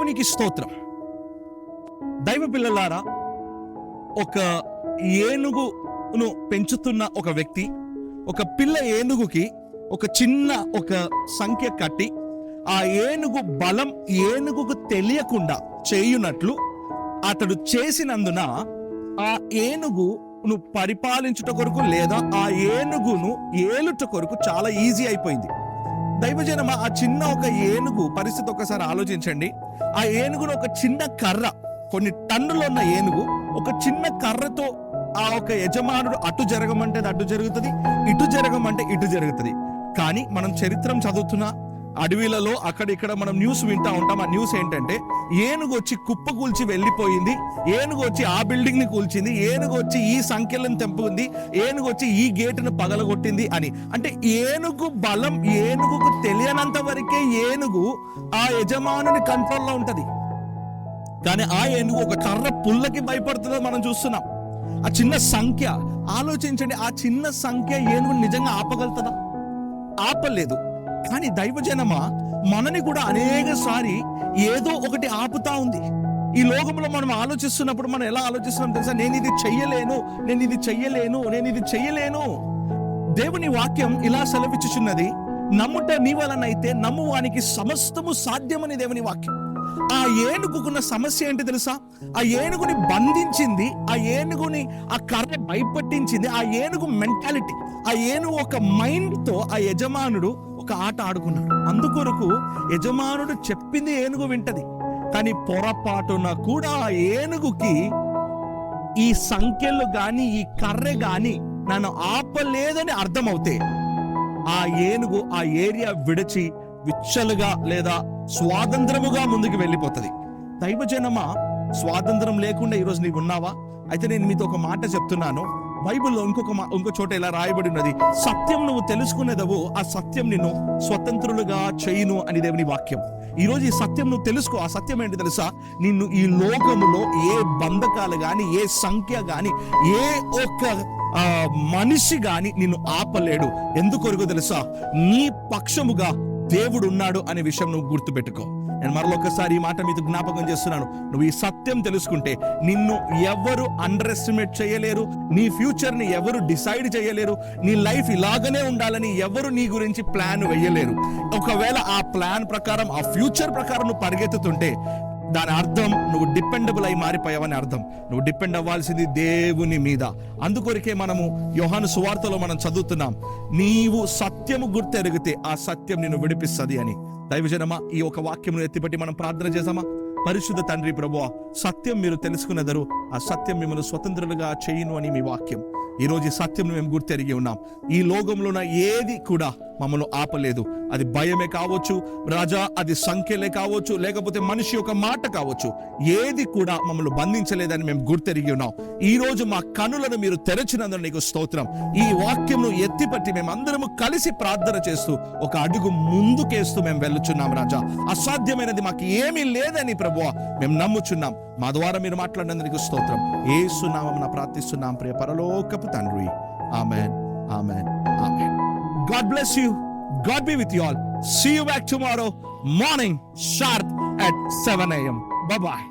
దేవునికి స్తోత్రం. దైవ పిల్లలారా, ఒక ఏనుగును పెంచుతున్న ఒక వ్యక్తి ఒక పిల్ల ఏనుగుకి ఒక చిన్న ఒక సంఖ్య కట్టి ఆ ఏనుగు బలం ఏనుగుకు తెలియకుండా చేయునట్లు అతడు చేసినందున ఆ ఏనుగును పరిపాలించుట కొరకు లేదా ఆ ఏనుగును ఏలుట కొరకు చాలా ఈజీ అయిపోయింది. దైవజనమా, ఆ చిన్న ఒక ఏనుగు పరిస్థితి ఒకసారి ఆలోచించండి. ఆ ఏనుగును ఒక చిన్న కర్ర, కొన్ని టన్నులు ఉన్న ఏనుగు ఒక చిన్న కర్రతో ఆ ఒక యజమానుడు అటు జరగమంటే అటు జరుగుతుంది, ఇటు జరగమంటే ఇటు జరుగుతుంది. కానీ మనం చరిత్రం చదువుతున్నా అడవిలలో అక్కడిక్కడ మనం న్యూస్ వింటా ఉంటాం. ఆ న్యూస్ ఏంటంటే ఏనుగు వచ్చి కుప్ప కూల్చి వెళ్ళిపోయింది, ఏనుగు వచ్చి ఆ బిల్డింగ్ ని కూల్చింది, ఏనుగు వచ్చి ఈ సంఖ్యలను తెంపుకుంది, ఏనుగు వచ్చి ఈ గేటును పగలగొట్టింది అని. అంటే ఏనుగు బలం ఏనుగుకు తెలియనంత వరకే ఏనుగు ఆ యజమానుని కంట్రోల్లో ఉంటది. కానీ ఆ ఏనుగు ఒక కర్ర పుల్లకి భయపడుతుందో మనం చూస్తున్నాం. ఆ చిన్న సంఖ్య ఆలోచించండి, ఆ చిన్న సంఖ్య ఏనుగు నిజంగా ఆపగలుగుతుందా? ఆపలేదు. కానీ దైవజనమా, మనని కూడా అనేకసారి ఏదో ఒకటి ఆపుతా ఉంది. ఈ లోకంలో మనం ఆలోచిస్తున్నప్పుడు మనం ఎలా ఆలోచిస్తున్నాం తెలుసా? నేను ఇది చెయ్యలేను, నేను ఇది చెయ్యలేను, నేను ఇది చెయ్యలేను. దేవుని వాక్యం ఇలా సెలవిచ్చుచున్నది, నమ్ముట నీ వలనైతే నమ్మువానికి సమస్తము సాధ్యమని దేవుని వాక్యం. ఆ ఏనుగుకున్న సమస్య ఏంటి తెలుసా? ఆ ఏనుగుని బంధించింది, ఆ ఏనుగుని ఆ కర్ర భయపట్టించింది ఆ ఏనుగు మెంటాలిటీ. ఆ ఏనుగు ఒక మైండ్ తో ఆ యజమానుడు ఒక ఆట ఆడుకున్నాడు. అందుకొరకు యజమానుడు చెప్పింది ఏనుగు వింటది. కానీ పొరపాటున కూడా ఆ ఏనుగుకి ఈ సంఖ్యలు గాని ఈ కర్రె గాని నన్ను ఆపలేదని అర్థమవుతే ఆ ఏనుగు ఆ ఏరియా విడిచి విచ్చలుగా లేదా స్వాతంత్రముగా ముందుకు వెళ్ళిపోతుంది. దైవజనమా, స్వాతంత్రం లేకుండా ఈరోజు నీవు ఉన్నావా? అయితే నేను మీతో ఒక మాట చెప్తున్నాను. బైబిల్లో ఇంకో చోట ఇలా రాయబడి ఉన్నది, సత్యం నువ్వు తెలుసుకునేదవు, ఆ సత్యం నిన్ను స్వతంత్రులుగా చేయును అని దేవుని వాక్యం. ఈరోజు ఈ సత్యం నువ్వు తెలుసుకో. ఆ సత్యం ఏంటి తెలుసా? నిన్ను ఈ లోకములో ఏ బంధకాలు గాని, ఏ సంఖ్య గాని, ఏ ఒక్క మనిషి గాని నిన్ను ఆపలేడు. ఎందుకొరకు తెలుసా? నీ పక్షముగా దేవుడు ఉన్నాడు అనే విషయం నువ్వు గుర్తుపెట్టుకో. నేను మరొకసారి ఈ మాట మీతో జ్ఞాపకం చేస్తున్నాను. నువ్వు ఈ సత్యం తెలుసుకుంటే నిన్ను ఎవరు అండర్ ఎస్టిమేట్ చేయలేరు, నీ ఫ్యూచర్ ని ఎవరు డిసైడ్ చేయలేరు, నీ లైఫ్ ఇలాగనే ఉండాలని ఎవరు నీ గురించి ప్లాన్ వేయలేరు. ఒకవేళ ఆ ప్లాన్ ప్రకారం, ఆ ఫ్యూచర్ ప్రకారం నువ్వు పరిగెత్తుతుంటే దాని అర్థం నువ్వు డిపెండబుల్ అయి మారిపోయావని అర్థం. నువ్వు డిపెండ్ అవ్వాల్సింది దేవుని మీద. అందుకొరికే మనము యోహాను సువార్తలో మనం చదువుతున్నాం, నీవు సత్యము గుర్తెరిగితే ఆ సత్యం నిన్ను విడిపిస్తుంది అని. దైవజనమా, ఈ ఒక వాక్యమును ఎత్తిపట్టి మనం ప్రార్థన చేసామా? పరిశుద్ధ తండ్రి ప్రభువా, సత్యం మీరు తెలుసుకునేదరు, ఆ సత్యం మిమ్మల్ని స్వతంత్రులుగా చేయును అని మీ వాక్యం. ఈరోజు ఈ సత్యం మేము గుర్తెరిగి ఉన్నాం. ఈ లోకంలో ఏది కూడా మమ్మల్ని ఆపలేదు. అది భయమే కావచ్చు రాజా, అది సంఖ్యలే కావచ్చు, లేకపోతే మనిషి యొక్క మాట కావచ్చు, ఏది కూడా మమ్మల్ని బంధించలేదని మేము గుర్తెరిగి ఉన్నాం. ఈ రోజు మా కనులను మీరు తెరచినందుకు నీకు స్తోత్రం. ఈ వాక్యంను ఎత్తిపట్టి మేమందరము కలిసి ప్రార్థన చేస్తూ ఒక అడుగు ముందుకేస్తూ మేము వెళ్ళుచున్నాం రాజా. అసాధ్యమైనది మాకు ఏమీ లేదని ప్రభువా మేము నమ్ముచున్నాం. మా ద్వారా మీరు మాట్లాడినందుకు స్తోత్రం. యేసు నామమున ప్రార్థిస్తున్నాం ప్రియ పరలోకపు తండ్రి. ఆమేన్, ఆమేన్, ఆమేన్. God bless you. God be with you all. See you back tomorrow morning sharp at 7 a.m. Bye-bye.